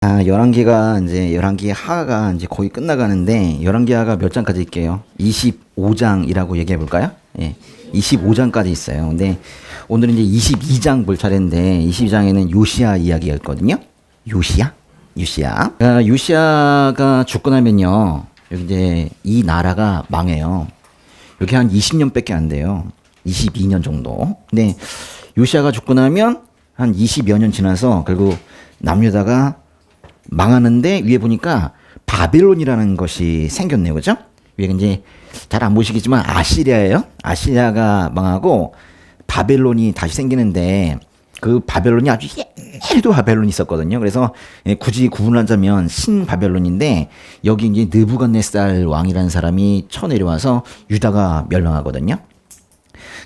열왕기가 이제 열왕기 하가 이제 거의 끝나가는데 열왕기 하가 몇 장까지 있게요? 25장이라고 얘기해 볼까요? 예. 25장까지 있어요. 근데 오늘은 이제 22장 볼 차례인데 22장에는 요시야 이야기가 있거든요. 요시야? 요시야가 죽고 나면요. 여기 이제 이 나라가 망해요. 여기 한 20년밖에 안 돼요. 22년 정도. 근데 요시야가 죽고 나면 한 20여 년 지나서 결국 남유다가 망하는데 위에 보니까 바벨론이라는 것이 생겼네요. 그죠? 위에 이제 잘 안 보시겠지만 아시리아예요. 아시리아가 망하고 바벨론이 다시 생기는데 그 바벨론이 아주 옛날에도 바벨론이 있었거든요. 그래서 굳이 구분하자면 신바벨론인데 여기 이제 느부갓네살 왕이라는 사람이 쳐내려와서 유다가 멸망하거든요.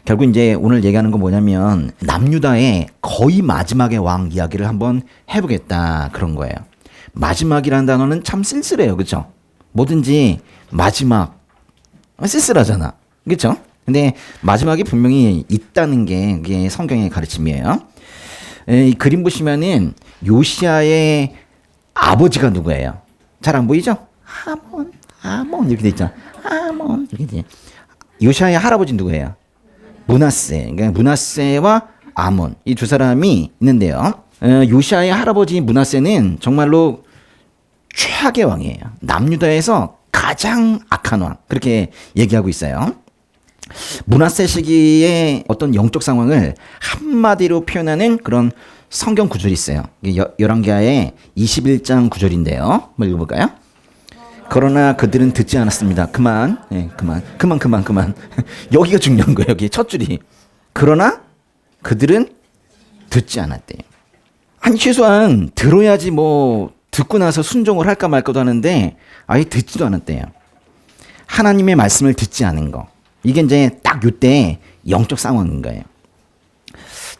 결국 이제 오늘 얘기하는 건 뭐냐면 남유다의 거의 마지막의 왕 이야기를 한번 해보겠다 그런 거예요. 마지막이라는 단어는 참 쓸쓸해요. 그렇죠? 뭐든지 마지막 쓸쓸하잖아. 그렇죠? 근데 마지막이 분명히 있다는 게 그게 성경의 가르침이에요. 이 그림 보시면은 요시야의 아버지가 누구예요? 잘 안 보이죠? 아몬 이렇게 돼 있잖아. 아몬 이렇게 돼. 요시야의 할아버지 누구예요? 므낫세. 그러니까 므낫세와 아몬 이 두 사람이 있는데요. 요시야의 할아버지 므낫세는 정말로 최악의 왕이에요. 남유다에서 가장 악한 왕 그렇게 얘기하고 있어요. 므낫세 시기의 어떤 영적 상황을 한마디로 표현하는 그런 성경 구절이 있어요. 열왕기하의 21장 구절인데요. 한번 읽어볼까요? 그러나 그들은 듣지 않았습니다. 그만. 여기가 중요한 거예요. 여기 첫 줄이. 그러나 그들은 듣지 않았대요. 아니 최소한 들어야지 뭐 듣고 나서 순종을 할까 말까도 하는데 아예 듣지도 않았대요. 하나님의 말씀을 듣지 않은 거. 이게 이제 딱 요때 영적 상황인 거예요.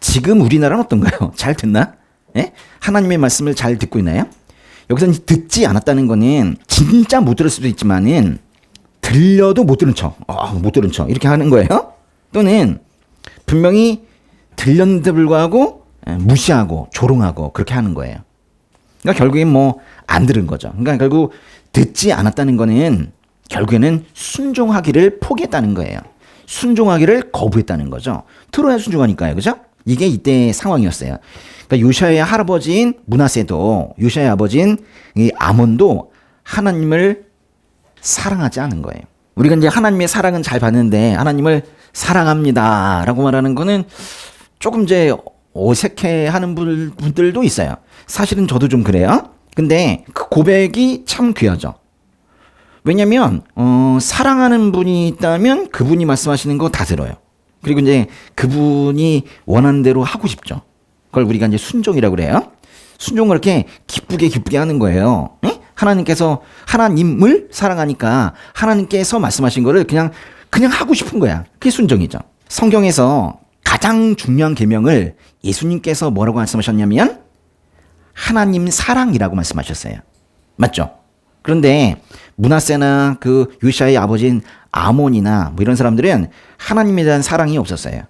지금 우리나라는 어떤가요? 잘 듣나? 예? 하나님의 말씀을 잘 듣고 있나요? 여기서 듣지 않았다는 거는 진짜 못 들을 수도 있지만은 들려도 못 들은 척, 이렇게 하는 거예요. 또는 분명히 들렸는데 불구하고 무시하고 조롱하고 그렇게 하는 거예요. 그러니까 결국엔 뭐 안 들은 거죠. 그러니까 결국 듣지 않았다는 거는 결국에는 순종하기를 포기했다는 거예요. 순종하기를 거부했다는 거죠. 들어야 순종하니까요. 그죠? 이게 이때 상황이었어요. 그러니까 요시야의 할아버지인 므낫세도 요시야의 아버지인 이 아몬도 하나님을 사랑하지 않은 거예요. 우리가 이제 하나님의 사랑은 잘 봤는데 하나님을 사랑합니다라고 말하는 거는 조금 이제 어색해하는 분들도 있어요. 사실은 저도 좀 그래요. 근데 그 고백이 참 귀하죠. 왜냐면 사랑하는 분이 있다면 그분이 말씀하시는 거 다 들어요. 그리고 이제 그분이 원하는 대로 하고 싶죠. 그걸 우리가 이제 순종이라고 그래요. 순종을 이렇게 기쁘게 하는 거예요. 에? 하나님께서 하나님을 사랑하니까 하나님께서 말씀하신 거를 그냥 하고 싶은 거야. 그게 순종이죠. 성경에서 가장 중요한 계명을 예수님께서 뭐라고 말씀하셨냐면 하나님 사랑이라고 말씀하셨어요. 맞죠? 그런데 므낫세나 그 요시야의 아버지인 아몬이나 뭐 이런 사람들은 하나님에 대한 사랑이 없었어요.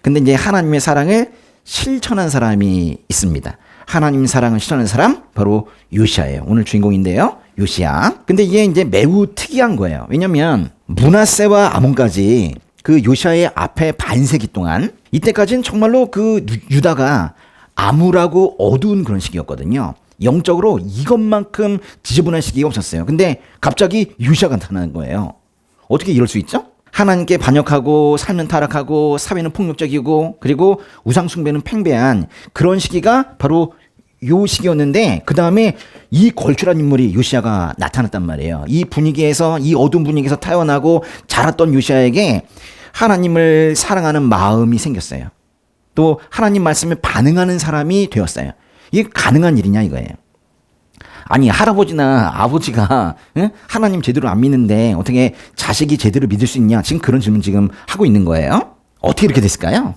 근데 이제 하나님의 사랑을 실천한 사람이 있습니다. 하나님 사랑을 실천한 사람 바로 요시야예요. 오늘 주인공인데요. 요시야. 근데 이게 이제 매우 특이한 거예요. 왜냐면 므낫세와 아몬까지 그 요시야의 앞에 반세기 동안 이때까지는 정말로 그 유다가 암울하고 어두운 그런 시기였거든요. 영적으로 이것만큼 지저분한 시기가 없었어요. 근데 갑자기 요시야가 나타나는 거예요. 어떻게 이럴 수 있죠? 하나님께 반역하고 삶은 타락하고 사회는 폭력적이고 그리고 우상 숭배는 팽배한 그런 시기가 바로 요 시기였는데 그 다음에 이 걸출한 인물이 요시야가 나타났단 말이에요. 이 분위기에서 이 어두운 분위기에서 태어나고 자랐던 요시야에게 하나님을 사랑하는 마음이 생겼어요. 또 하나님 말씀에 반응하는 사람이 되었어요. 이게 가능한 일이냐 이거예요. 아니 할아버지나 아버지가 하나님 제대로 안 믿는데 어떻게 자식이 제대로 믿을 수 있냐 지금 그런 질문 지금 하고 있는 거예요. 어떻게 이렇게 됐을까요?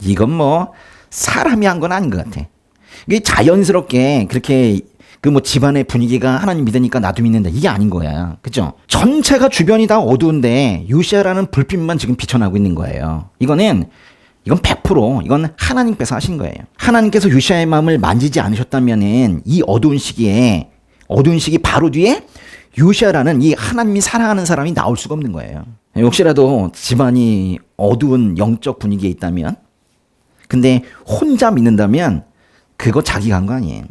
이건 뭐 사람이 한 건 아닌 것 같아. 이게 자연스럽게 그렇게 그 뭐 집안의 분위기가 하나님 믿으니까 나도 믿는다 이게 아닌 거야. 그죠? 전체가 주변이 다 어두운데 요시야라는 불빛만 지금 비춰나고 있는 거예요. 이거는 이건 100% 이건 하나님께서 하신 거예요. 하나님께서 요시야의 마음을 만지지 않으셨다면은 이 어두운 시기 바로 뒤에 요시야라는 이 하나님이 사랑하는 사람이 나올 수가 없는 거예요. 혹시라도 집안이 어두운 영적 분위기에 있다면, 근데 혼자 믿는다면 그거 자기가 한 거 아니에요.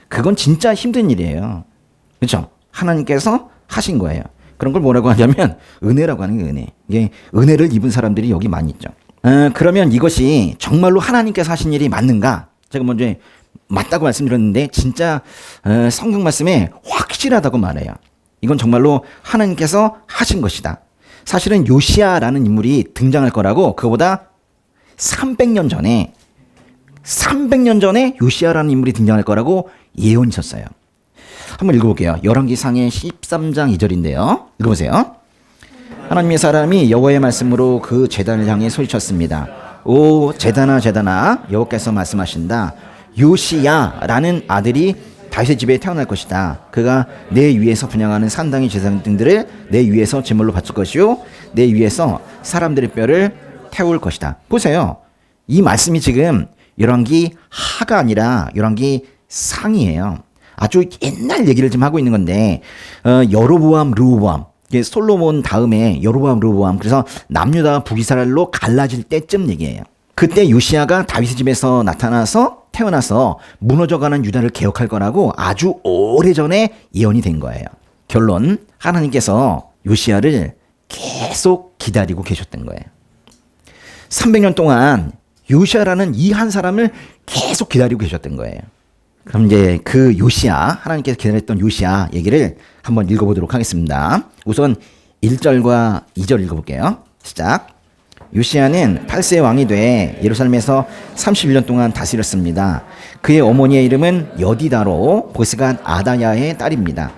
그건 진짜 힘든 일이에요. 그렇죠? 하나님께서 하신 거예요. 그런 걸 뭐라고 하냐면 은혜라고 하는 게 은혜. 이게 은혜를 입은 사람들이 여기 많이 있죠. 그러면 이것이 정말로 하나님께서 하신 일이 맞는가? 제가 먼저 맞다고 말씀드렸는데 진짜 성경 말씀에 확실하다고 말해요. 이건 정말로 하나님께서 하신 것이다. 사실은 요시야라는 인물이 등장할 거라고 그거보다 300년 전에 요시야라는 인물이 등장할 거라고 예언이 있었어요. 한번 읽어볼게요. 열왕기상의 13장 2절인데요. 읽어보세요. 하나님의 사람이 여호와의 말씀으로 그 제단을 향해 소리쳤습니다. 오 제단아 제단아, 여호와께서 말씀하신다. 요시야라는 아들이 다윗의 집에 태어날 것이다. 그가 내 위에서 분양하는 산당의 제사 등들을 내 위에서 제물로 바칠 것이요 내 위에서 사람들의 뼈를 태울 것이다. 보세요. 이 말씀이 지금 열왕기 하가 아니라 열왕기 상이에요. 아주 옛날 얘기를 좀 하고 있는 건데 여로보암 르호보암, 솔로몬 다음에 여로보암 르호보암, 그래서 남유다 북이스라엘로 갈라질 때쯤 얘기예요. 그때 요시야가 다윗의 집에서 나타나서 태어나서 무너져가는 유다를 개혁할 거라고 아주 오래전에 예언이 된 거예요. 결론, 하나님께서 요시야를 계속 기다리고 계셨던 거예요. 300년 동안 요시야라는 이 한 사람을 계속 기다리고 계셨던 거예요. 그럼 이제 그 요시야, 하나님께서 기다렸던 요시야 얘기를 한번 읽어보도록 하겠습니다. 우선 1절과 2절 읽어볼게요. 시작. 요시야는 8세 왕이 돼 예루살렘에서 31년 동안 다스렸습니다. 그의 어머니의 이름은 여디다로 보스가 아다야의 딸입니다.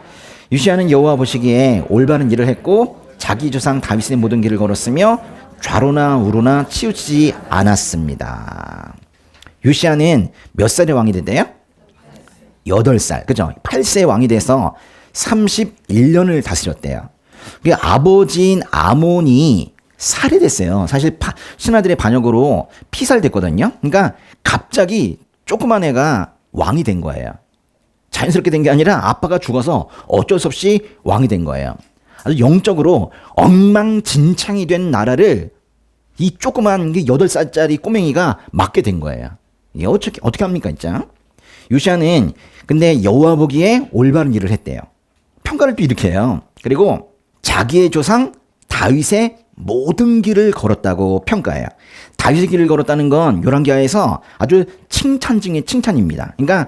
요시야는 여호와 보시기에 올바른 일을 했고 자기 조상 다윗의 모든 길을 걸었으며 좌로나 우로나 치우치지 않았습니다. 요시야는 몇 살의 왕이 됐대요? 8살. 그죠? 8세 왕이 돼서 31년을 다스렸대요. 아버지인 아몬이 살해됐어요. 사실 신하들의 반역으로 피살됐거든요. 그러니까 갑자기 조그만 애가 왕이 된 거예요. 자연스럽게 된 게 아니라 아빠가 죽어서 어쩔 수 없이 왕이 된 거예요. 아주 영적으로 엉망진창이 된 나라를 이 조그만 8살짜리 꼬맹이가 맡게 된 거예요. 이게 어떻게 합니까, 진짜? 요시야는 근데 여호와 보기에 올바른 일을 했대요. 평가를 또 이렇게 해요. 그리고 자기의 조상 다윗의 모든 길을 걸었다고 평가해요. 다윗의 길을 걸었다는 건 열왕기하에서 아주 칭찬 중에 칭찬입니다. 그러니까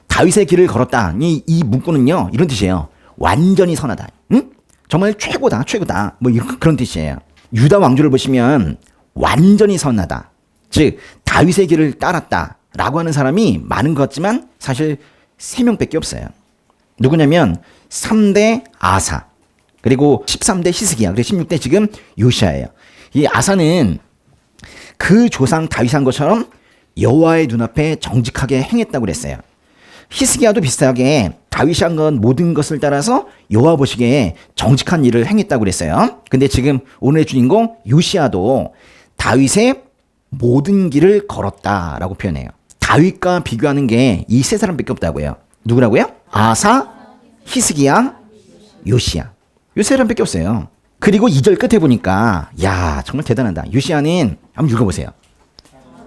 다윗의 길을 걸었다. 이 문구는요, 이런 뜻이에요. 완전히 선하다. 응? 정말 최고다. 뭐 그런 뜻이에요. 유다 왕조를 보시면 완전히 선하다. 즉 다윗의 길을 따랐다라고 하는 사람이 많은 것 같지만 사실 3명밖에 없어요. 누구냐면 3대 아사, 그리고 13대 히스기야, 그리고 16대 지금 요시야예요. 이 아사는 그 조상 다윗 한 것처럼 여호와의 눈앞에 정직하게 행했다고 그랬어요. 히스기야도 비슷하게 다윗이 한 건 모든 것을 따라서 여호와 보시기에 정직한 일을 행했다고 그랬어요. 근데 지금 오늘의 주인공 요시야도 다윗의 모든 길을 걸었다라고 표현해요. 다윗과 비교하는 게 이 세 사람밖에 없다고요. 누구라고요? 아사, 히스기야, 요시야. 이 세 사람밖에 없어요. 그리고 2절 끝에 보니까 야 정말 대단하다. 요시야는 한번 읽어보세요.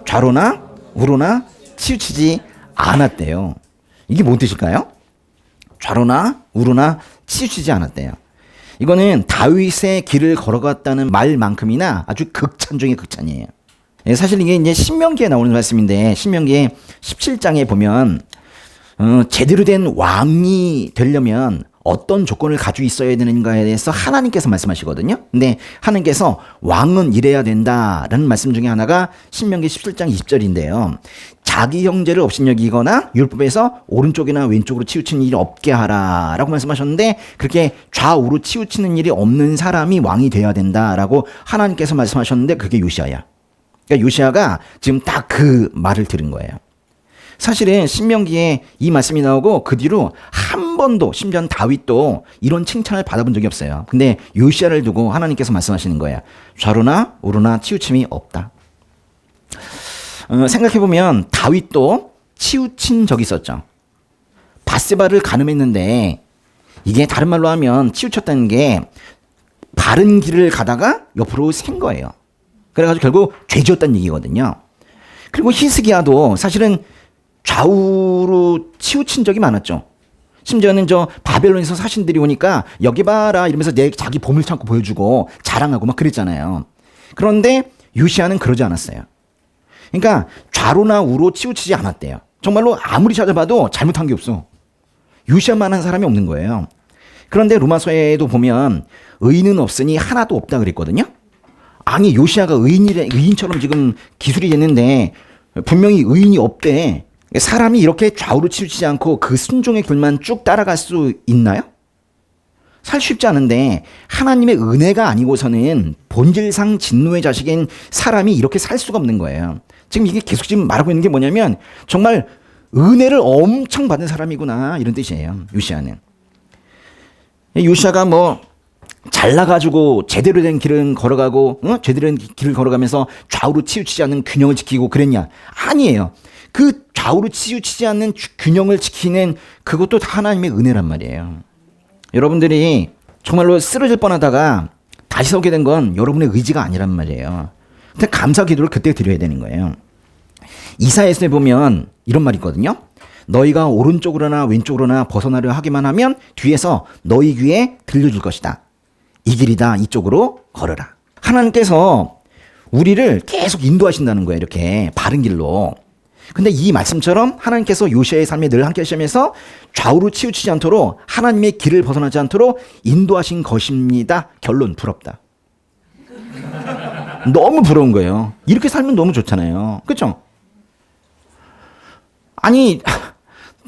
좌로나 우로나 치우치지 않았대요. 이게 뭔 뜻일까요? 좌로나 우로나 치우치지 않았대요. 이거는 다윗의 길을 걸어갔다는 말만큼이나 아주 극찬 중의 극찬이에요. 사실 이게 이제 신명기에 나오는 말씀인데, 신명기 17장에 보면 제대로 된 왕이 되려면 어떤 조건을 가지고 있어야 되는가에 대해서 하나님께서 말씀하시거든요. 근데 하나님께서 왕은 이래야 된다라는 말씀 중에 하나가 신명기 17장 20절인데요. 자기 형제를 업신여기거나 율법에서 오른쪽이나 왼쪽으로 치우치는 일이 없게 하라라고 말씀하셨는데, 그렇게 좌우로 치우치는 일이 없는 사람이 왕이 돼야 된다라고 하나님께서 말씀하셨는데 그게 요시야야. 그러니까 요시야가 지금 딱 그 말을 들은 거예요. 사실은 신명기에 이 말씀이 나오고 그 뒤로 한 번도, 심지어 다윗도 이런 칭찬을 받아본 적이 없어요. 근데 요시야를 두고 하나님께서 말씀하시는 거예요. 좌로나 우로나 치우침이 없다. 생각해보면 다윗도 치우친 적이 있었죠. 밧세바를 간음했는데 이게 다른 말로 하면 치우쳤다는 게 바른 길을 가다가 옆으로 샌 거예요. 그래가지고 결국 죄지었다는 얘기거든요. 그리고 히스기야도 사실은 좌우로 치우친 적이 많았죠. 심지어는 저 바벨론에서 사신들이 오니까 여기 봐라 이러면서 자기 보물창고 보여주고 자랑하고 막 그랬잖아요. 그런데 요시야는 그러지 않았어요. 그러니까 좌로나 우로 치우치지 않았대요. 정말로 아무리 찾아봐도 잘못한 게 없어. 요시야만한 사람이 없는 거예요. 그런데 로마서에도 보면 의인은 없으니 하나도 없다 그랬거든요. 아니 요시야가 의인처럼 지금 기술이 됐는데 분명히 의인이 없대. 사람이 이렇게 좌우로 치우치지 않고 그 순종의 길만 쭉 따라갈 수 있나요? 살 쉽지 않은데 하나님의 은혜가 아니고서는 본질상 진노의 자식인 사람이 이렇게 살 수가 없는 거예요. 지금 이게 계속 지금 말하고 있는 게 뭐냐면 정말 은혜를 엄청 받은 사람이구나 이런 뜻이에요. 요시야는. 요시야가 뭐 잘나가지고 제대로 된 길을 걸어가고 제대로 된 길을 걸어가면서 좌우로 치우치지 않는 균형을 지키고 그랬냐? 아니에요. 그 좌우로 치우치지 않는 균형을 지키는 그것도 다 하나님의 은혜란 말이에요. 여러분들이 정말로 쓰러질 뻔하다가 다시 서게 된 건 여러분의 의지가 아니란 말이에요. 근데 감사 기도를 그때 드려야 되는 거예요. 이사야서에 보면 이런 말이 있거든요. 너희가 오른쪽으로나 왼쪽으로나 벗어나려 하기만 하면 뒤에서 너희 귀에 들려줄 것이다. 이 길이다. 이쪽으로 걸어라. 하나님께서 우리를 계속 인도하신다는 거예요. 이렇게 바른 길로. 근데 이 말씀처럼 하나님께서 요시야의 삶에 늘 함께 하시면서 좌우로 치우치지 않도록 하나님의 길을 벗어나지 않도록 인도하신 것입니다. 결론 부럽다. 너무 부러운 거예요. 이렇게 살면 너무 좋잖아요. 그렇죠? 아니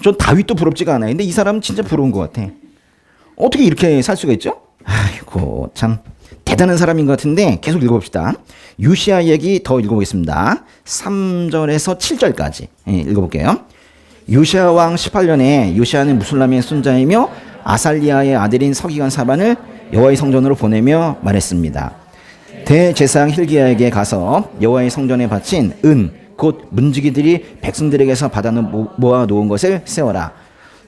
전 다윗도 부럽지가 않아요. 근데 이 사람은 진짜 부러운 것 같아. 어떻게 이렇게 살 수가 있죠? 아이고 참 대단한 사람인 것 같은데 계속 읽어봅시다. 요시야 얘기 더 읽어보겠습니다. 3절에서 7절까지 읽어볼게요. 요시야 왕 18년에 요시야는 무술람의 손자이며 아살리아의 아들인 서기관 사반을 여호와의 성전으로 보내며 말했습니다. 대제사장 hil기야에게 가서 여호와의 성전에 바친 은 곧 문지기들이 백성들에게서 받아 모아 놓은 것을 세워라.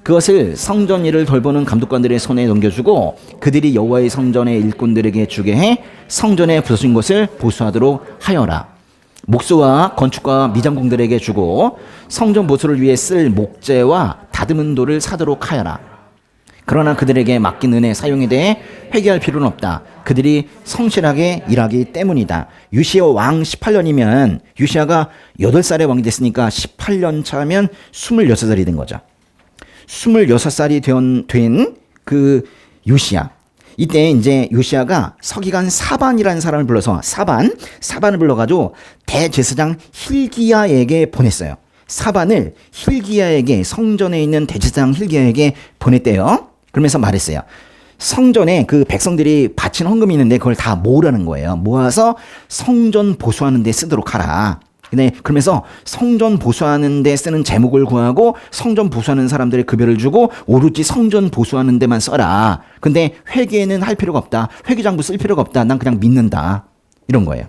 그것을 성전 일을 돌보는 감독관들의 손에 넘겨주고 그들이 여호와의 성전의 일꾼들에게 주게 해 성전에 부서진 것을 보수하도록 하여라. 목수와 건축가 미장공들에게 주고 성전 보수를 위해 쓸 목재와 다듬은 돌을 사도록 하여라. 그러나 그들에게 맡긴 은혜 사용에 대해 회개할 필요는 없다. 그들이 성실하게 일하기 때문이다. 요시야 왕 18년이면 요시야가 8살에 왕이 됐으니까 18년 차면 26살이 된 거죠. 26살이 된 그 요시야. 이때 이제 요시야가 서기관 사반이라는 사람을 불러서 사반을 불러가지고 대제사장 hil기야에게 보냈어요. 사반을 hil기야에게 성전에 있는 대제사장 hil기야에게 보냈대요. 그러면서 말했어요. 성전에 그 백성들이 바친 헌금이 있는데 그걸 다 모으라는 거예요. 모아서 성전 보수하는 데 쓰도록 하라. 근데 그러면서 성전 보수하는 데 쓰는 제목을 구하고 성전 보수하는 사람들의 급여를 주고 오로지 성전 보수하는 데만 써라. 근데 회계는 할 필요가 없다. 회계장부 쓸 필요가 없다. 난 그냥 믿는다. 이런 거예요.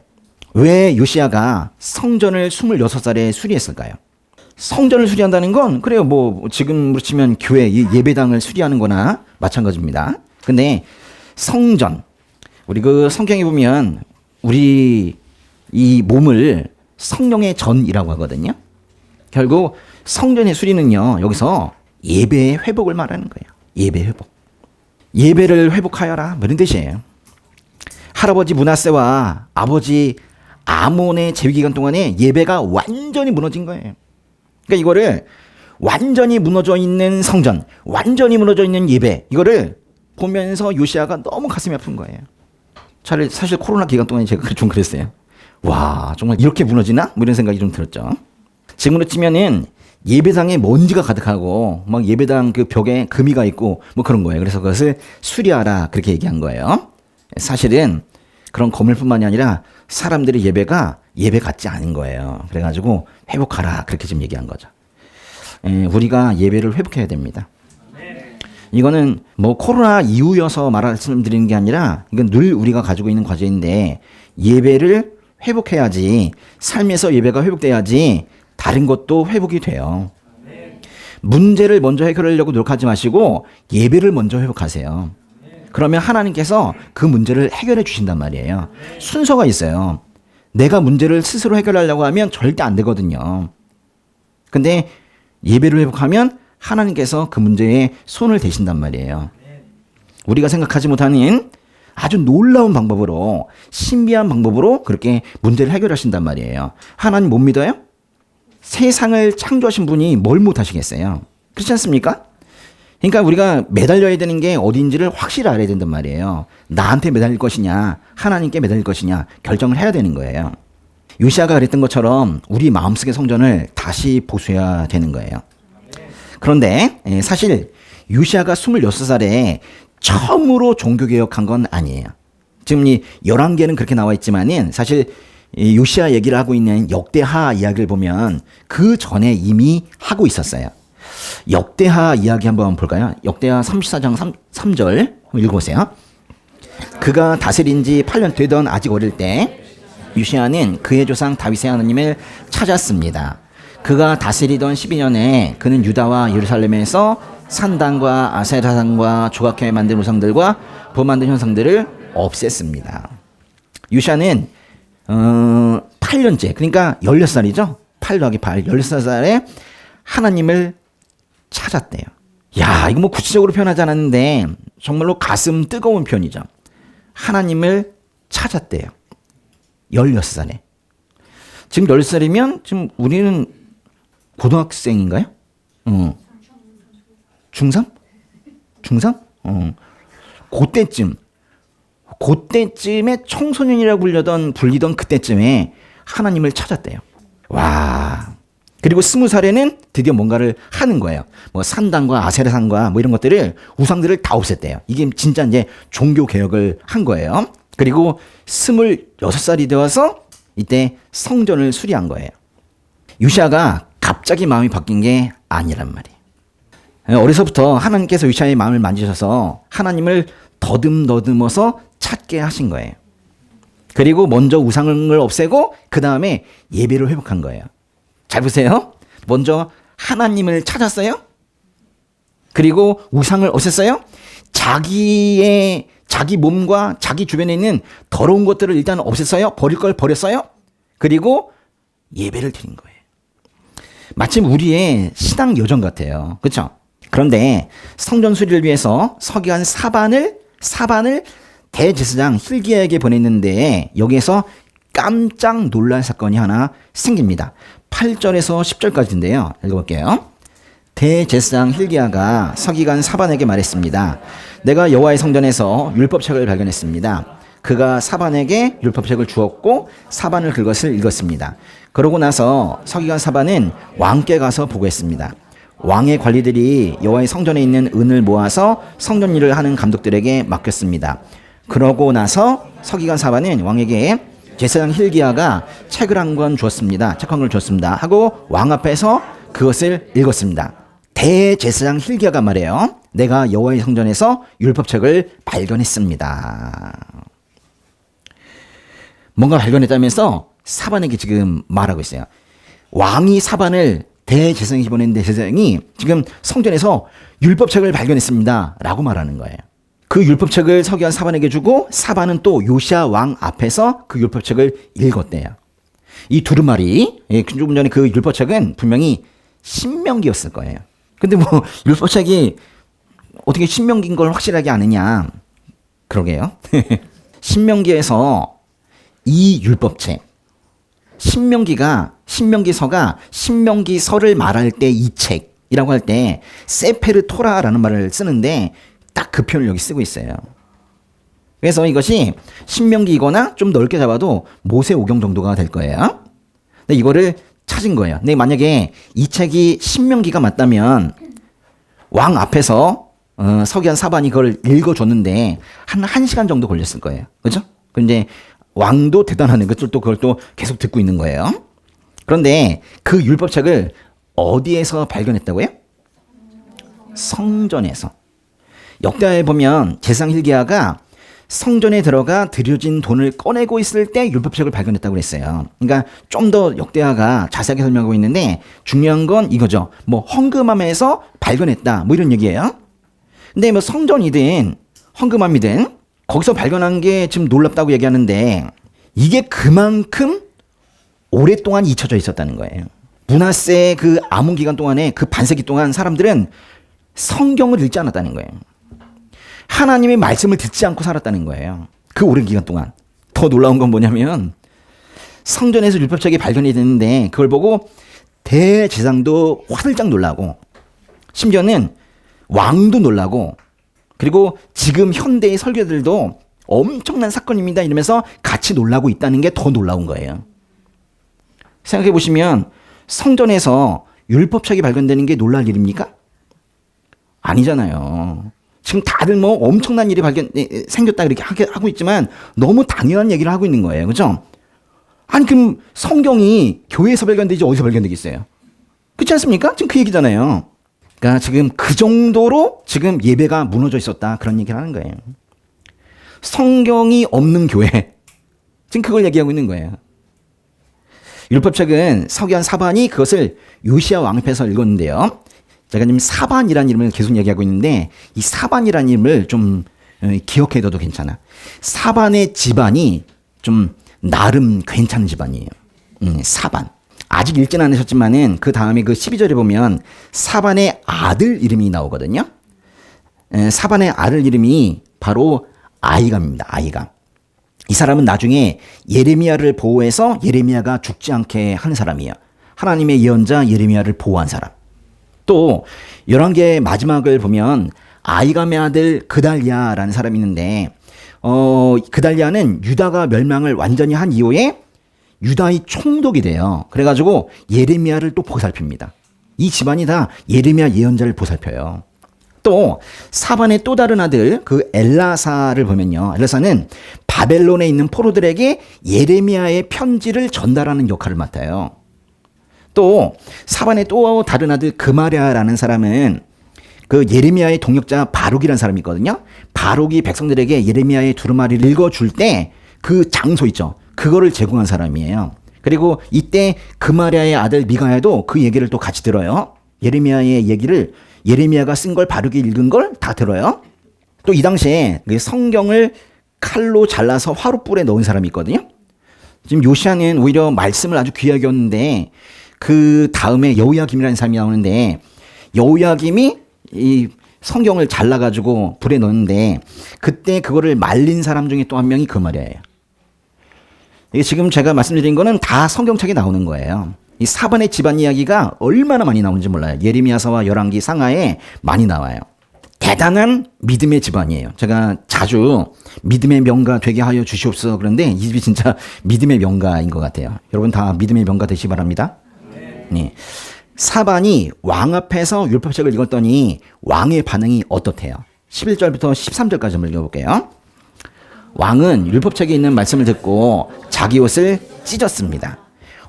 왜 요시야가 성전을 26살에 수리했을까요? 성전을 수리한다는 건 그래요. 뭐 지금으로 치면 교회 예배당을 수리하는 거나 마찬가지입니다. 근데 성전, 우리 그 성경에 보면 우리 이 몸을 성령의 전이라고 하거든요. 결국 성전의 수리는요. 여기서 예배의 회복을 말하는 거예요. 예배 회복. 예배를 회복하여라. 뭐 이런 뜻이에요. 할아버지 므낫세와 아버지 아몬의 재위기간 동안에 예배가 완전히 무너진 거예요. 그러니까 이거를 완전히 무너져 있는 성전, 완전히 무너져 있는 예배, 이거를 보면서 요시야가 너무 가슴이 아픈 거예요. 사실 코로나 기간 동안에 제가 좀 그랬어요. 와, 정말 이렇게 무너지나? 뭐 이런 생각이 좀 들었죠. 지금으로 치면은 예배당에 먼지가 가득하고 막 예배당 그 벽에 금이가 있고 뭐 그런 거예요. 그래서 그것을 수리하라 그렇게 얘기한 거예요. 사실은 그런 건물뿐만이 아니라 사람들의 예배가 예배 같지 않은 거예요. 그래가지고 회복하라 그렇게 지금 얘기한 거죠. 우리가 예배를 회복해야 됩니다. 이거는 뭐 코로나 이후여서 말씀드리는 게 아니라 이건 늘 우리가 가지고 있는 과제인데 예배를 회복해야지, 삶에서 예배가 회복돼야지 다른 것도 회복이 돼요. 문제를 먼저 해결하려고 노력하지 마시고 예배를 먼저 회복하세요. 그러면 하나님께서 그 문제를 해결해 주신단 말이에요. 순서가 있어요. 내가 문제를 스스로 해결하려고 하면 절대 안 되거든요. 근데 예배를 회복하면 하나님께서 그 문제에 손을 대신단 말이에요. 우리가 생각하지 못하는 아주 놀라운 방법으로, 신비한 방법으로 그렇게 문제를 해결하신단 말이에요. 하나님 못 믿어요? 세상을 창조하신 분이 뭘 못하시겠어요? 그렇지 않습니까? 그러니까 우리가 매달려야 되는 게 어디인지를 확실히 알아야 된단 말이에요. 나한테 매달릴 것이냐, 하나님께 매달릴 것이냐 결정을 해야 되는 거예요. 요시아가 그랬던 것처럼 우리 마음속의 성전을 다시 보수해야 되는 거예요. 그런데 사실 요시아가 26살에 처음으로 종교개혁한 건 아니에요. 지금 이 11개는 그렇게 나와 있지만은 사실 요시아 얘기를 하고 있는 역대하 이야기를 보면 그 전에 이미 하고 있었어요. 역대하 이야기 한번 볼까요? 역대하 34장 3절 한번 읽어보세요. 그가 다스린 지 8년 되던 아직 어릴 때 요시아는 그의 조상 다윗의 하나님을 찾았습니다. 그가 다스리던 12년에 그는 유다와 예루살렘에서 산당과 아세라당과 조각해 만든 우상들과 부 만든 형상들을 없앴습니다. 요시아는 8년째, 그러니까 16살이죠. 8 더하기 8, 16살에 하나님을 찾았대요. 야, 이거 뭐 구체적으로 표현하지 않았는데 정말로 가슴 뜨거운 표현이죠. 하나님을 찾았대요. 16살에. 지금 16살이면 지금 우리는 고등학생인가요? 중3? 중3? 그때쯤에 청소년이라고 불리던 그때쯤에 하나님을 찾았대요. 와. 그리고 20살에는 드디어 뭔가를 하는 거예요. 뭐 산당과 아세라상과 뭐 이런 것들을, 우상들을 다 없앴대요. 이게 진짜 이제 종교 개혁을 한 거예요. 그리고 26살이 되어서 이때 성전을 수리한 거예요. 요시아가 갑자기 마음이 바뀐 게 아니란 말이에요. 어려서부터 하나님께서 요시아의 마음을 만지셔서 하나님을 더듬어서 찾게 하신 거예요. 그리고 먼저 우상을 없애고 그 다음에 예배를 회복한 거예요. 잘 보세요. 먼저 하나님을 찾았어요. 그리고 우상을 없앴어요. 자기 몸과 자기 주변에 있는 더러운 것들을 일단 없앴어요. 버릴 걸 버렸어요. 그리고 예배를 드린 거예요. 마침 우리의 신앙 여정 같아요. 그렇죠? 그런데 성전 수리를 위해서 서기관 사반을 대제사장 hil기야에게 보냈는데 여기에서 깜짝 놀랄 사건이 하나 생깁니다. 8절에서 10절까지인데요. 읽어볼게요. 대제사장 hil기야가 서기관 사반에게 말했습니다. 내가 여호와의 성전에서 율법책을 발견했습니다. 그가 사반에게 율법책을 주었고 사반을 그것을 읽었습니다. 그러고 나서 서기관 사반은 왕께 가서 보고했습니다. 왕의 관리들이 여호와의 성전에 있는 은을 모아서 성전 일을 하는 감독들에게 맡겼습니다. 그러고 나서 서기관 사반은 왕에게 제사장 hil기야가 책을 한 권 주었습니다. 책 한 권을 줬습니다. 하고 왕 앞에서 그것을 읽었습니다. 대제사장 hil기야가 말해요. 내가 여호와의 성전에서 율법책을 발견했습니다. 뭔가 발견했다면서 사반에게 지금 말하고 있어요. 왕이 사반을 대제사장에게 보냈는데 제사장이 지금 성전에서 율법책을 발견했습니다. 라고 말하는 거예요. 그 율법책을 서기관 사반에게 주고 사반은 또 요시아 왕 앞에서 그 율법책을 읽었대요. 이 두루마리, 조금 전에 그 율법책은 분명히 신명기였을 거예요. 근데 뭐 율법책이 어떻게 신명기인 걸 확실하게 아느냐. 그러게요. 신명기에서 이 율법책, 신명기서가 신명기서를 말할 때 이 책이라고 할 때 세페르 토라라는 말을 쓰는데 딱 그 표현을 여기 쓰고 있어요. 그래서 이것이 신명기이거나 좀 넓게 잡아도 모세오경 정도가 될 거예요. 근데 이거를 찾은 거예요. 근데 만약에 이 책이 신명기가 맞다면 왕 앞에서 서기관 사반이 그걸 읽어줬는데 한 1시간 정도 걸렸을 거예요. 그렇죠? 근데 왕도 대단하네. 그걸 또 계속 듣고 있는 거예요. 그런데 그 율법책을 어디에서 발견했다고요? 성전에서. 역대하에 보면 제사장 hil기야가 성전에 들어가 들여진 돈을 꺼내고 있을 때 율법책을 발견했다고 그랬어요. 그러니까 좀 더 역대하가 자세하게 설명하고 있는데 중요한 건 이거죠. 뭐 헌금함에서 발견했다. 뭐 이런 얘기예요. 근데 뭐 성전이든 헌금함이든 거기서 발견한 게 지금 놀랍다고 얘기하는데 이게 그만큼 오랫동안 잊혀져 있었다는 거예요. 므낫세 그 암흑 기간 동안에 그 반세기 동안 사람들은 성경을 읽지 않았다는 거예요. 하나님의 말씀을 듣지 않고 살았다는 거예요. 그 오랜 기간 동안. 더 놀라운 건 뭐냐면 성전에서 율법책이 발견이 됐는데 그걸 보고 대제사장도 화들짝 놀라고 심지어는 왕도 놀라고 그리고 지금 현대의 설교들도 엄청난 사건입니다 이러면서 같이 놀라고 있다는 게 더 놀라운 거예요. 생각해 보시면 성전에서 율법책이 발견되는 게 놀랄 일입니까? 아니잖아요. 지금 다들 뭐 엄청난 일이 생겼다 이렇게 하고 있지만 너무 당연한 얘기를 하고 있는 거예요. 그죠? 아니 그럼 성경이 교회에서 발견되지 어디서 발견되겠어요? 그렇지 않습니까? 지금 그 얘기잖아요. 그러니까 지금 그 정도로 지금 예배가 무너져 있었다 그런 얘기를 하는 거예요. 성경이 없는 교회 지금 그걸 얘기하고 있는 거예요. 율법책은 서기관 사반이 그것을 요시야 왕 앞에서 읽었는데요. 제가 지금 사반이라는 이름을 계속 얘기하고 있는데 이 사반이라는 이름을 좀 기억해둬도 괜찮아. 사반의 집안이 좀 나름 괜찮은 집안이에요. 사반. 아직 읽지는 않으셨지만은 그 다음에 그 12절에 보면 사반의 아들 이름이 나오거든요. 사반의 아들 이름이 바로 아이감입니다. 아이감. 이 사람은 나중에 예레미야를 보호해서 예레미야가 죽지 않게 하는 사람이에요. 하나님의 예언자 예레미야를 보호한 사람. 또 열왕기의 마지막을 보면 아이감의 아들 그달리아라는 사람이 있는데 그달리아는 유다가 멸망을 완전히 한 이후에 유다의 총독이 돼요. 그래가지고 예레미야를 또 보살핍니다. 이 집안이 다 예레미야 예언자를 보살펴요. 또 사반의 또 다른 아들 그 엘라사를 보면요. 엘라사는 바벨론에 있는 포로들에게 예레미야의 편지를 전달하는 역할을 맡아요. 또 사반의 또 다른 아들 그마랴라는 사람은 그 예레미야의 동역자 바룩이라는 사람이 있거든요. 바룩이 백성들에게 예레미야의 두루마리를 읽어줄 때 그 장소 있죠. 그거를 제공한 사람이에요. 그리고 이때 그마랴의 아들 미가야도 그 얘기를 또 같이 들어요. 예레미야의 얘기를 예레미야가 쓴 걸 바룩이 읽은 걸 다 들어요. 또 이 당시에 성경을 칼로 잘라서 화롯불에 넣은 사람이 있거든요. 지금 요시야는 오히려 말씀을 아주 귀하게 였는데 그 다음에 여호야김이라는 사람이 나오는데 여호야김이 이 성경을 잘라가지고 불에 넣는데 그때 그거를 말린 사람 중에 또 한 명이 그마랴예요. 이게 지금 제가 말씀드린 거는 다 성경책에 나오는 거예요. 이 사반의 집안 이야기가 얼마나 많이 나오는지 몰라요. 예레미야서와 열왕기 상하에 많이 나와요. 대단한 믿음의 집안이에요. 제가 자주 믿음의 명가 되게 하여 주시옵소서 그런데 이 집이 진짜 믿음의 명가인 것 같아요. 여러분 다 믿음의 명가 되시기 바랍니다. 네. 사반이 왕 앞에서 율법책을 읽었더니 왕의 반응이 어떻대요? 11절부터 13절까지 한번 읽어볼게요. 왕은 율법책에 있는 말씀을 듣고 자기 옷을 찢었습니다.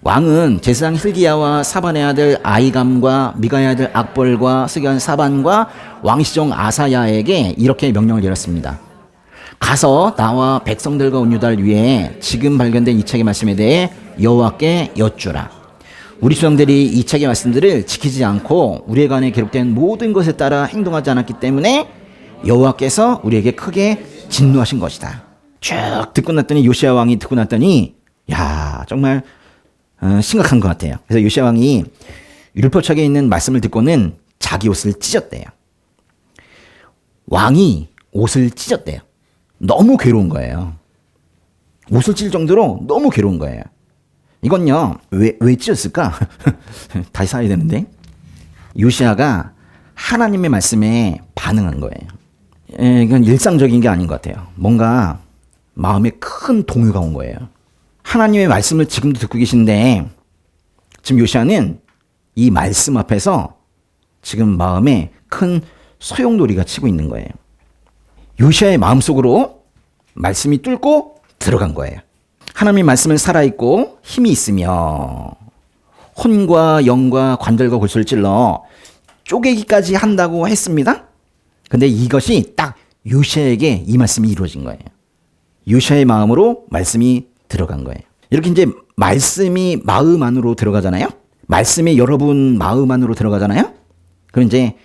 왕은 제사장 hil기야와 사반의 아들 아이감과 미가의 아들 악볼과 스기관 사반과 왕시종 아사야에게 이렇게 명령을 내렸습니다. 가서 나와 백성들과 온 유다를 위해 지금 발견된 이 책의 말씀에 대해 여호와께 여쭈라. 우리 조상들이 이 책의 말씀들을 지키지 않고 우리의 간에 기록된 모든 것에 따라 행동하지 않았기 때문에 여호와께서 우리에게 크게 진노하신 것이다. 쭉 듣고 났더니 요시야 왕이 듣고 났더니 야 정말 심각한 것 같아요. 그래서 요시야 왕이 율법책에 있는 말씀을 듣고는 자기 옷을 찢었대요. 왕이 옷을 찢었대요. 너무 괴로운 거예요. 옷을 찢을 정도로 너무 괴로운 거예요. 이건요 왜 찢었을까? 다시 사야 되는데 요시야가 하나님의 말씀에 반응한 거예요. 이건 일상적인 게 아닌 것 같아요. 뭔가 마음에 큰 동요가 온 거예요. 하나님의 말씀을 지금도 듣고 계신데 지금 요시야는 이 말씀 앞에서 지금 마음에 큰 소용돌이가 치고 있는 거예요. 요시야의 마음속으로 말씀이 뚫고 들어간 거예요. 하나님의 말씀은 살아있고 힘이 있으며 혼과 영과 관절과 골수를 찔러 쪼개기까지 한다고 했습니다. 근데 이것이 딱 요시야에게 이 말씀이 이루어진 거예요. 요시아의 마음으로 말씀이 들어간 거예요. 이렇게 이제 말씀이 마음 안으로 들어가잖아요. 말씀이 여러분 마음 안으로 들어가잖아요. 그럼 이제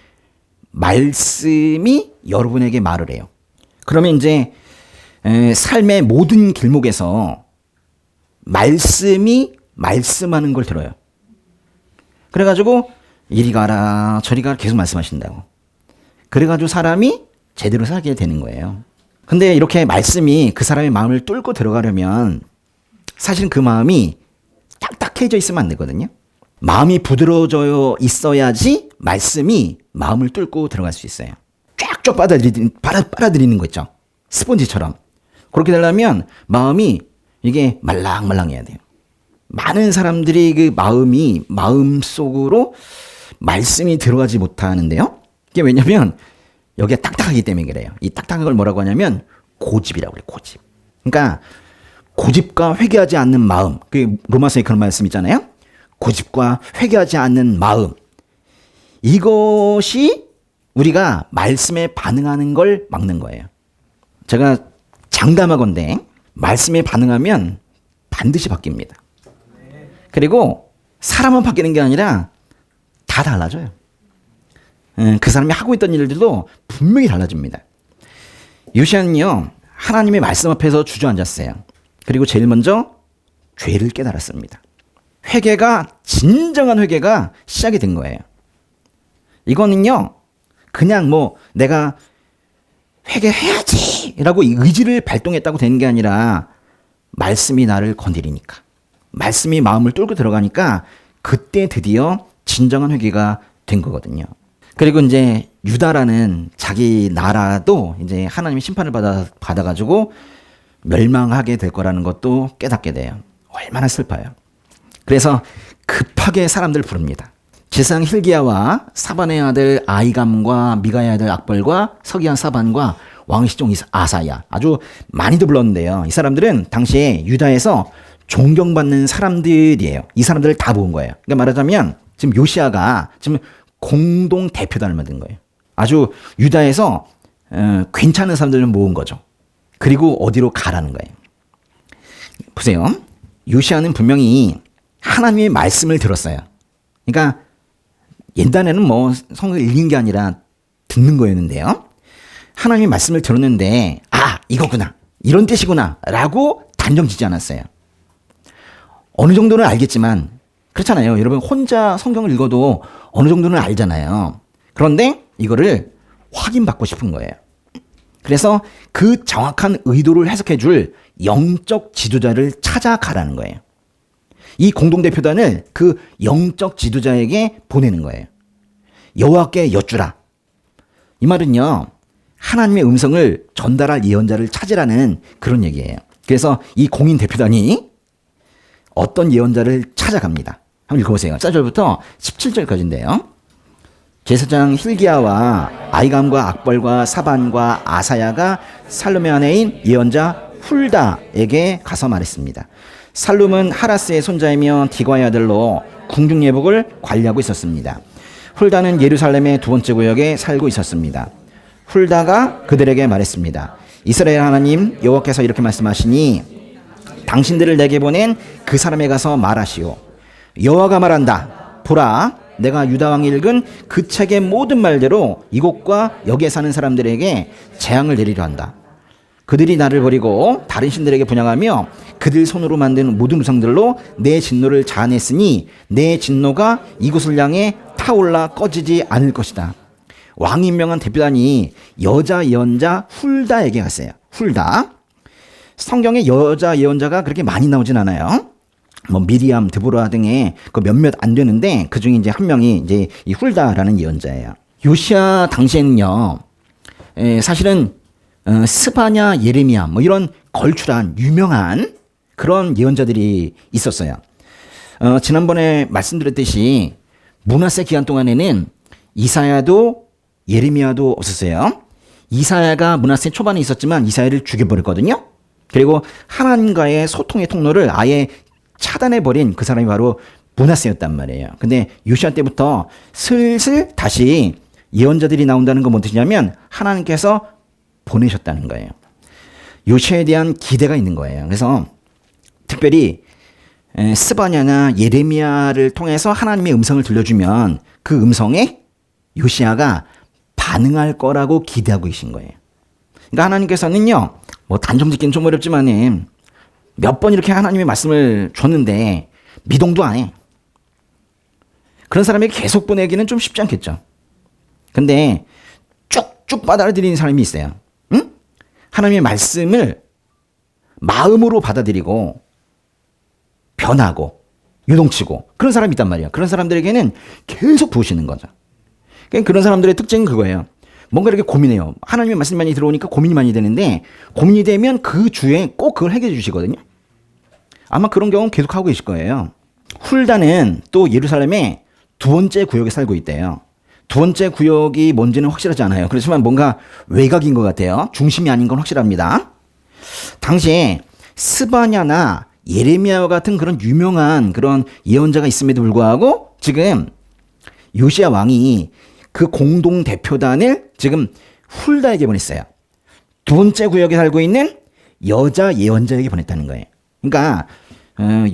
말씀이 여러분에게 말을 해요. 그러면 이제 삶의 모든 길목에서 말씀이 말씀하는 걸 들어요. 그래가지고 이리 가라 저리 가라 계속 말씀하신다고. 그래가지고 사람이 제대로 살게 되는 거예요. 근데 이렇게 말씀이 그 사람의 마음을 뚫고 들어가려면 사실 그 마음이 딱딱해져 있으면 안 되거든요. 마음이 부드러워져 있어야지 말씀이 마음을 뚫고 들어갈 수 있어요. 쫙쫙 빨아들이는 거 있죠. 스펀지처럼. 그렇게 되려면 마음이 이게 말랑말랑해야 돼요. 많은 사람들이 그 마음 속으로 말씀이 들어가지 못하는데요. 이게 왜냐면 여기가 딱딱하기 때문에 그래요. 이 딱딱한 걸 뭐라고 하냐면 고집이라고 그래요. 고집. 그러니까 고집과 회개하지 않는 마음. 그 로마서에 그런 말씀 있잖아요. 고집과 회개하지 않는 마음. 이것이 우리가 말씀에 반응하는 걸 막는 거예요. 제가 장담하건대 말씀에 반응하면 반드시 바뀝니다. 그리고 사람은 바뀌는 게 아니라 다 달라져요. 그 사람이 하고 있던 일들도 분명히 달라집니다. 요시아는요, 하나님의 말씀 앞에서 주저앉았어요. 그리고 제일 먼저 죄를 깨달았습니다. 진정한 회개가 시작이 된 거예요. 이거는요, 그냥 내가 회개해야지! 라고 의지를 발동했다고 되는 게 아니라, 말씀이 나를 건드리니까, 말씀이 마음을 뚫고 들어가니까, 그때 드디어 진정한 회개가 된 거거든요. 그리고 이제 유다라는 자기 나라도 이제 하나님의 심판을 받아가지고 멸망하게 될 거라는 것도 깨닫게 돼요. 얼마나 슬퍼요. 그래서 급하게 사람들 부릅니다. 제사장 hil기야와 사반의 아들 아이감과 미가의 아들 악벌과 서기관 사반과 왕의 시종 아사야, 아주 많이도 불렀는데요. 이 사람들은 당시에 유다에서 존경받는 사람들이에요. 이 사람들을 다 모은 거예요. 그러니까 말하자면 지금 요시아가 지금 공동 대표단을 만든 거예요. 아주 유다에서 괜찮은 사람들을 모은 거죠. 그리고 어디로 가라는 거예요. 보세요. 요시아는 분명히 하나님의 말씀을 들었어요. 그러니까 옛날에는 성경을 읽는 게 아니라 듣는 거였는데요. 하나님의 말씀을 들었는데 이거구나, 이런 뜻이구나 라고 단정 짓지 않았어요. 어느 정도는 알겠지만 그렇잖아요. 여러분 혼자 성경을 읽어도 어느 정도는 알잖아요. 그런데 이거를 확인받고 싶은 거예요. 그래서 그 정확한 의도를 해석해 줄 영적 지도자를 찾아가라는 거예요. 이 공동대표단을 그 영적 지도자에게 보내는 거예요. 여호와께 여쭈라. 이 말은요, 하나님의 음성을 전달할 예언자를 찾으라는 그런 얘기예요. 그래서 이 공인 대표단이 어떤 예언자를 찾아갑니다. 한번 읽어보세요. 4절부터 17절까지인데요. 제사장 hil기야와 아이감과 악벌과 사반과 아사야가 살룸의 아내인 예언자 훌다에게 가서 말했습니다. 살룸은 하라스의 손자이며 디과의 아들로 궁중 예복을 관리하고 있었습니다. 훌다는 예루살렘의 두 번째 구역에 살고 있었습니다. 훌다가 그들에게 말했습니다. 이스라엘 하나님 여호와께서 이렇게 말씀하시니 당신들을 내게 보낸 그 사람에 가서 말하시오. 여호와가 말한다. 보라, 내가 유다 왕이 읽은 그 책의 모든 말대로 이곳과 여기에 사는 사람들에게 재앙을 내리려 한다. 그들이 나를 버리고 다른 신들에게 분향하며 그들 손으로 만든 모든 우상들로 내 진노를 자아냈으니 내 진노가 이곳을 향해 타올라 꺼지지 않을 것이다. 왕이 임명한 대표단이 여자 예언자 훌다에게 갔어요. 훌다. 성경에 여자 예언자가 그렇게 많이 나오진 않아요. 미리암, 드보라 등의 그 몇몇 안 되는데 그 중에 이제 한 명이 이제 이 훌다라는 예언자예요. 요시아 당시에는요, 사실은 스바냐, 예레미야 이런 걸출한 유명한 그런 예언자들이 있었어요. 지난번에 말씀드렸듯이 므낫세 기간 동안에는 이사야도 예레미야도 없었어요. 이사야가 므낫세 초반에 있었지만 이사야를 죽여버렸거든요. 그리고 하나님과의 소통의 통로를 아예 차단해버린 그 사람이 바로 므낫세였단 말이에요. 근데 요시아 때부터 슬슬 다시 예언자들이 나온다는 건 뭔 뜻이냐면 하나님께서 보내셨다는 거예요. 요시아에 대한 기대가 있는 거예요. 그래서 특별히 스바냐나 예레미야를 통해서 하나님의 음성을 들려주면 그 음성에 요시아가 반응할 거라고 기대하고 계신 거예요. 그러니까 하나님께서는요, 뭐 단정 짓기는 좀 어렵지만 몇 번 이렇게 하나님의 말씀을 줬는데 미동도 안 해. 그런 사람에게 계속 보내기는 좀 쉽지 않겠죠. 근데 쭉쭉 받아들이는 사람이 있어요. 응? 하나님의 말씀을 마음으로 받아들이고 변하고 유동치고 그런 사람이 있단 말이에요. 그런 사람들에게는 계속 부으시는 거죠. 그런 사람들의 특징은 그거예요. 뭔가 이렇게 고민해요. 하나님의 말씀이 많이 들어오니까 고민이 많이 되는데 고민이 되면 그 주에 꼭 그걸 해결해 주시거든요. 아마 그런 경우는 계속 하고 계실 거예요. 훌다는 또 예루살렘의 두 번째 구역에 살고 있대요. 두 번째 구역이 뭔지는 확실하지 않아요. 그렇지만 뭔가 외곽인 것 같아요. 중심이 아닌 건 확실합니다. 당시에 스바냐나 예레미야와 같은 그런 유명한 그런 예언자가 있음에도 불구하고 지금 요시야 왕이 그 공동 대표단을 지금 훌다에게 보냈어요. 두 번째 구역에 살고 있는 여자 예언자에게 보냈다는 거예요. 그러니까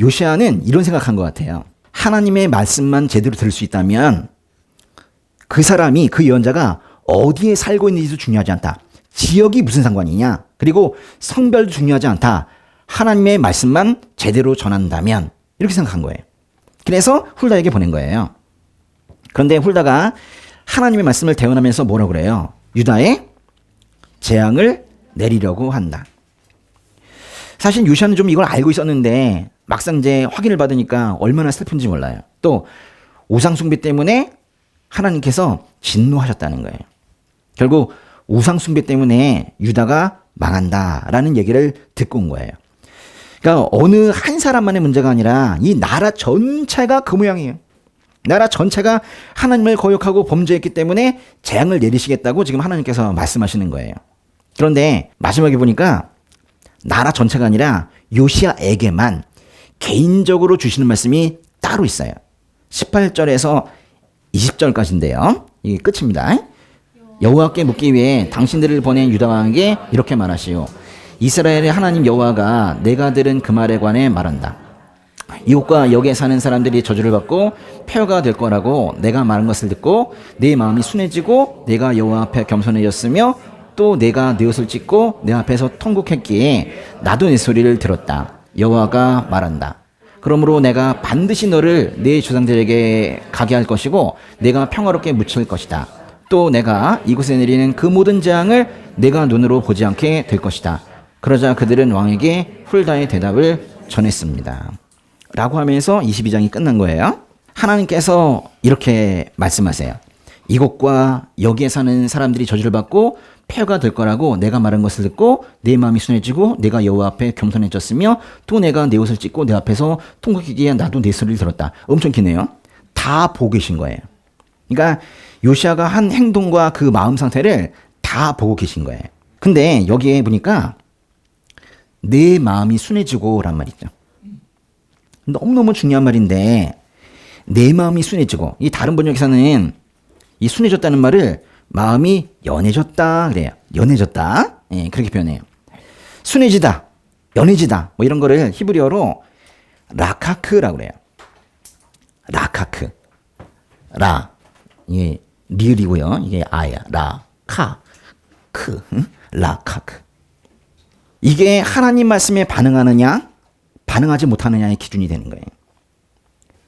요시야는 이런 생각한 것 같아요. 하나님의 말씀만 제대로 들을 수 있다면 그 사람이, 그 예언자가 어디에 살고 있는지도 중요하지 않다. 지역이 무슨 상관이냐. 그리고 성별도 중요하지 않다. 하나님의 말씀만 제대로 전한다면 이렇게 생각한 거예요. 그래서 훌다에게 보낸 거예요. 그런데 훌다가 하나님의 말씀을 대언하면서 뭐라고 그래요? 유다에 재앙을 내리려고 한다. 사실 요시아는 좀 이걸 알고 있었는데 막상 이제 확인을 받으니까 얼마나 슬픈지 몰라요. 또 우상숭배 때문에 하나님께서 진노하셨다는 거예요. 결국 우상숭배 때문에 유다가 망한다라는 얘기를 듣고 온 거예요. 그러니까 어느 한 사람만의 문제가 아니라 이 나라 전체가 그 모양이에요. 나라 전체가 하나님을 거역하고 범죄했기 때문에 재앙을 내리시겠다고 지금 하나님께서 말씀하시는 거예요. 그런데 마지막에 보니까 나라 전체가 아니라 요시아에게만 개인적으로 주시는 말씀이 따로 있어요. 18절에서 20절까지인데요. 이게 끝입니다. 여호와께 묻기 위해 당신들을 보낸 유다 왕에게 이렇게 말하시오. 이스라엘의 하나님 여호와가 내가 들은 그 말에 관해 말한다. 이곳과 여기에 사는 사람들이 저주를 받고 폐허가 될 거라고 내가 말한 것을 듣고 내 마음이 순해지고 내가 여호와 앞에 겸손해졌으며 또 내가 내 옷을 찢고 내 앞에서 통곡했기에 나도 내 소리를 들었다. 여호와가 말한다. 그러므로 내가 반드시 너를 내 조상들에게 가게 할 것이고 내가 평화롭게 묻힐 것이다. 또 내가 이곳에 내리는 그 모든 재앙을 내가 눈으로 보지 않게 될 것이다. 그러자 그들은 왕에게 훌다의 대답을 전했습니다. 라고 하면서 22장이 끝난 거예요. 하나님께서 이렇게 말씀하세요. 이곳과 여기에 사는 사람들이 저주를 받고 폐허가 될 거라고 내가 말한 것을 듣고 내 마음이 순해지고 내가 여호와 앞에 겸손해졌으며 또 내가 내 옷을 찢고 내 앞에서 통곡하기에 나도 내 소리를 들었다. 엄청 기네요. 다 보고 계신 거예요. 그러니까 요시아가 한 행동과 그 마음 상태를 다 보고 계신 거예요. 근데 여기에 보니까 내 마음이 순해지고 란 말이죠. 너무너무 중요한 말인데 내 마음이 순해지고, 이 다른 번역에서는 이 순해졌다는 말을 마음이 연해졌다 그래요. 연해졌다. 예, 그렇게 표현해요. 순해지다, 연해지다 뭐 이런 거를 히브리어로 라카크라고 그래요. 라카크. 라. 이게 리을이고요. 이게 아야. 라카크. 라카크. 이게 하나님 말씀에 반응하느냐 반응하지 못하느냐의 기준이 되는 거예요.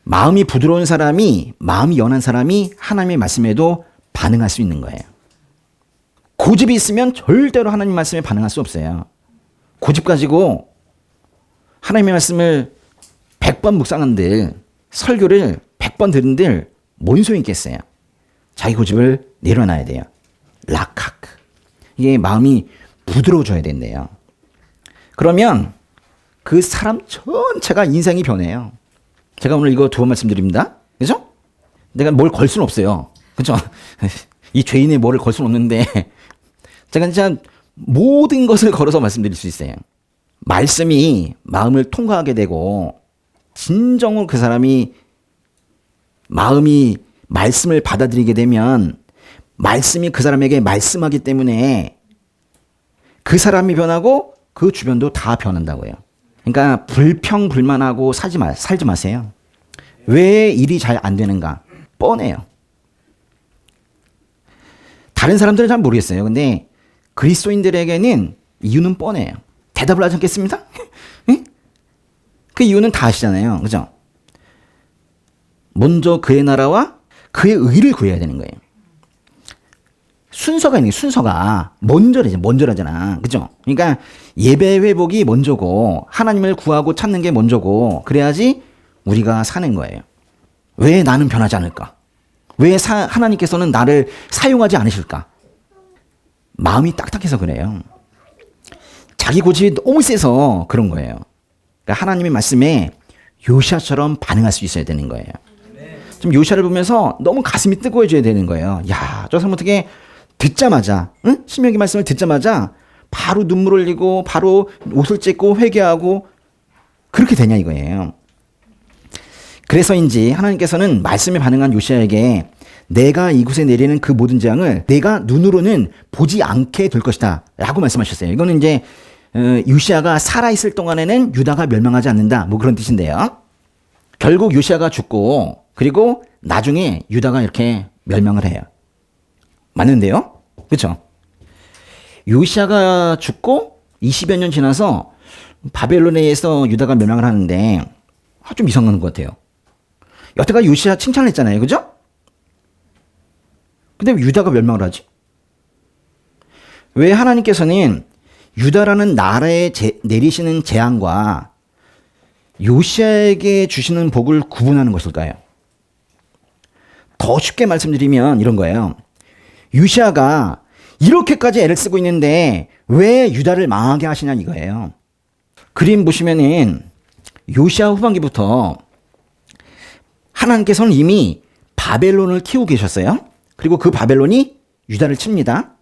마음이 부드러운 사람이, 마음이 연한 사람이 하나님의 말씀에도 반응할 수 있는 거예요. 고집이 있으면 절대로 하나님 말씀에 반응할 수 없어요. 고집 가지고 하나님의 말씀을 100번 묵상한들, 설교를 100번 들은들 뭔 소용이 있겠어요. 자기 고집을 내려놔야 돼요. 라카크. 이게 마음이 부드러워져야 된대요. 그러면 그 사람 전체가 인생이 변해요. 제가 오늘 이거 두 번 말씀드립니다. 그죠? 내가 뭘 걸 수는 없어요. 그죠? 이 죄인의 뭐를 걸 수는 없는데 제가 진짜 모든 것을 걸어서 말씀드릴 수 있어요. 말씀이 마음을 통과하게 되고 진정으로 그 사람이 마음이 말씀을 받아들이게 되면 말씀이 그 사람에게 말씀하기 때문에 그 사람이 변하고 그 주변도 다 변한다고요. 그러니까 불평불만하고 살지 마세요. 왜 일이 잘 안 되는가? 뻔해요. 다른 사람들은 잘 모르겠어요. 근데 그리스도인들에게는 이유는 뻔해요. 대답을 하지 않겠습니다? 그 이유는 다 아시잖아요. 그죠? 먼저 그의 나라와 그의 의를 구해야 되는 거예요. 순서가 있는 게 순서가 먼저라잖아. 그죠? 그러니까 예배 회복이 먼저고 하나님을 구하고 찾는 게 먼저고 그래야지 우리가 사는 거예요. 왜 나는 변하지 않을까? 왜 하나님께서는 나를 사용하지 않으실까? 마음이 딱딱해서 그래요. 자기 고집이 너무 세서 그런 거예요. 그러니까 하나님의 말씀에 요시아처럼 반응할 수 있어야 되는 거예요. 좀 요시아를 보면서 너무 가슴이 뜨거워져야 되는 거예요. 야, 저 사람 어떻게 듣자마자, 신명기 말씀을 듣자마자 바로 눈물 흘리고 바로 옷을 찢고 회개하고 그렇게 되냐 이거예요. 그래서인지 하나님께서는 말씀에 반응한 요시아에게 내가 이곳에 내리는 그 모든 재앙을 내가 눈으로는 보지 않게 될 것이다 라고 말씀하셨어요. 이거는 이제 요시아가 살아있을 동안에는 유다가 멸망하지 않는다 뭐 그런 뜻인데요. 결국 요시아가 죽고 그리고 나중에 유다가 이렇게 멸망을 해요. 맞는데요? 그렇죠? 요시아가 죽고 20여 년 지나서 바벨론에 의해서 유다가 멸망을 하는데 좀 이상한 것 같아요. 여태까지 요시아 칭찬을 했잖아요. 그죠? 근데 왜 유다가 멸망을 하지? 왜 하나님께서는 유다라는 나라에 내리시는 재앙과 요시아에게 주시는 복을 구분하는 것일까요? 더 쉽게 말씀드리면 이런 거예요. 요시아가 이렇게까지 애를 쓰고 있는데 왜 유다를 망하게 하시냐 이거예요. 그림 보시면은 요시아 후반기부터 하나님께서는 이미 바벨론을 키우고 계셨어요. 그리고 그 바벨론이 유다를 칩니다.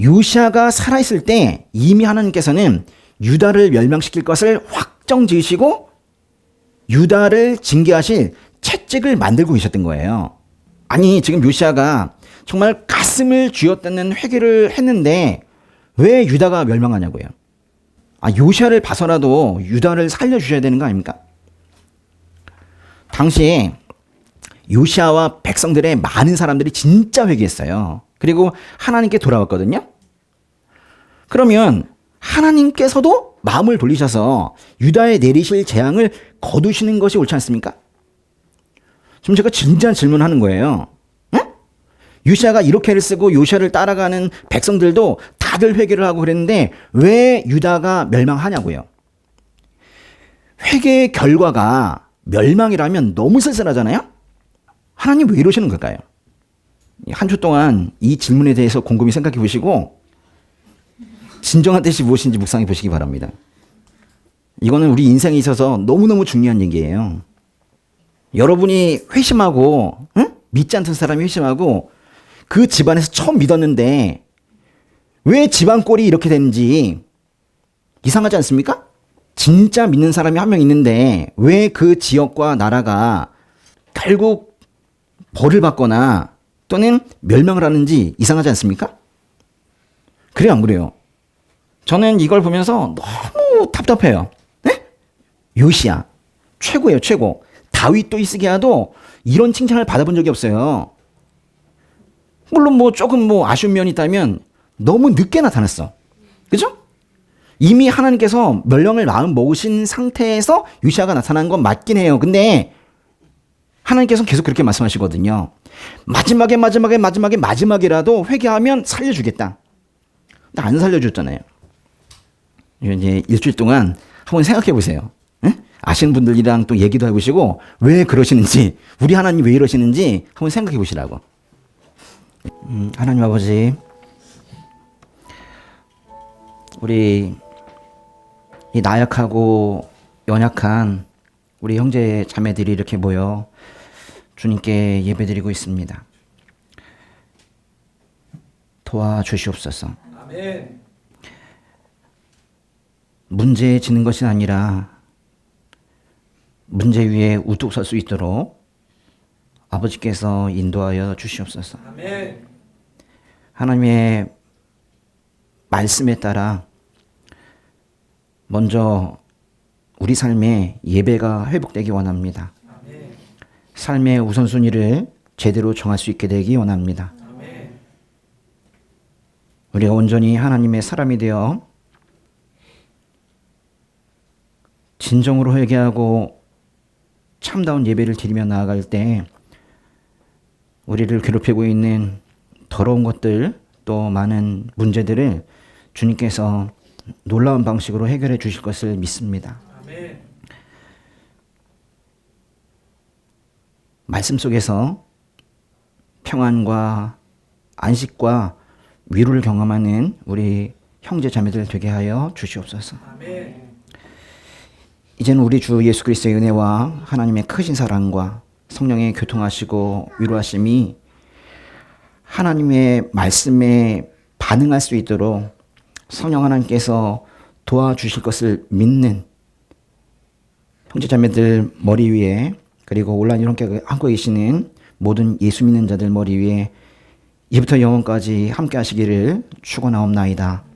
요시아가 살아있을 때 이미 하나님께서는 유다를 멸망시킬 것을 확정 지으시고 유다를 징계하실 채찍을 만들고 계셨던 거예요. 아니 지금 요시아가 정말 가슴을 쥐어뜯는 회개를 했는데 왜 유다가 멸망하냐고요. 요시아를 봐서라도 유다를 살려주셔야 되는 거 아닙니까? 당시에 요시아와 백성들의 많은 사람들이 진짜 회개했어요. 그리고 하나님께 돌아왔거든요. 그러면 하나님께서도 마음을 돌리셔서 유다에 내리실 재앙을 거두시는 것이 옳지 않습니까? 지금 제가 진지한 질문하는 거예요. 요시아가 이렇게 애를 쓰고 요시아를 따라가는 백성들도 다들 회개를 하고 그랬는데 왜 유다가 멸망하냐고요. 회개의 결과가 멸망이라면 너무 쓸쓸하잖아요. 하나님 왜 이러시는 걸까요? 한 주 동안 이 질문에 대해서 곰곰이 생각해 보시고 진정한 뜻이 무엇인지 묵상해 보시기 바랍니다. 이거는 우리 인생에 있어서 너무너무 중요한 얘기예요. 여러분이 회심하고 믿지 않던 사람이 회심하고 그 집안에서 처음 믿었는데 왜 집안 꼴이 이렇게 되는지 이상하지 않습니까? 진짜 믿는 사람이 한 명 있는데 왜 그 지역과 나라가 결국 벌을 받거나 또는 멸망을 하는지 이상하지 않습니까? 그래요, 안 그래요? 저는 이걸 보면서 너무 답답해요. 네? 요시야 최고예요, 최고. 다윗도 히스기야도 이런 칭찬을 받아본 적이 없어요. 물론 조금 아쉬운 면이 있다면 너무 늦게 나타났어. 그죠? 이미 하나님께서 멸망을 마음 먹으신 상태에서 요시야가 나타난 건 맞긴 해요. 근데 하나님께서는 계속 그렇게 말씀하시거든요. 마지막이라도 회개하면 살려주겠다. 근데 안 살려줬잖아요. 이제 일주일 동안 한번 생각해 보세요. 아시는 분들이랑 또 얘기도 해보시고 왜 그러시는지, 우리 하나님 왜 이러시는지 한번 생각해 보시라고. 하나님 아버지, 우리 이 나약하고 연약한 우리 형제 자매들이 이렇게 모여 주님께 예배드리고 있습니다. 도와주시옵소서. 아멘. 문제에 지는 것이 아니라 문제 위에 우뚝 설 수 있도록 아버지께서 인도하여 주시옵소서. 아멘. 하나님의 말씀에 따라 먼저 우리 삶에 예배가 회복되기 원합니다. 삶의 우선순위를 제대로 정할 수 있게 되기 원합니다. 우리가 온전히 하나님의 사람이 되어 진정으로 회개하고 참다운 예배를 드리며 나아갈 때 우리를 괴롭히고 있는 더러운 것들 또 많은 문제들을 주님께서 놀라운 방식으로 해결해 주실 것을 믿습니다. 아멘. 말씀 속에서 평안과 안식과 위로를 경험하는 우리 형제 자매들 되게 하여 주시옵소서. 아멘. 이제는 우리 주 예수 그리스도의 은혜와 하나님의 크신 사랑과 성령의 교통하시고 위로하심이 하나님의 말씀에 반응할 수 있도록 성령 하나님께서 도와주실 것을 믿는 형제자매들 머리 위에 그리고 온라인으로 함께 계시는 모든 예수 믿는 자들 머리 위에 이제부터 영원까지 함께 하시기를 축원하옵나이다.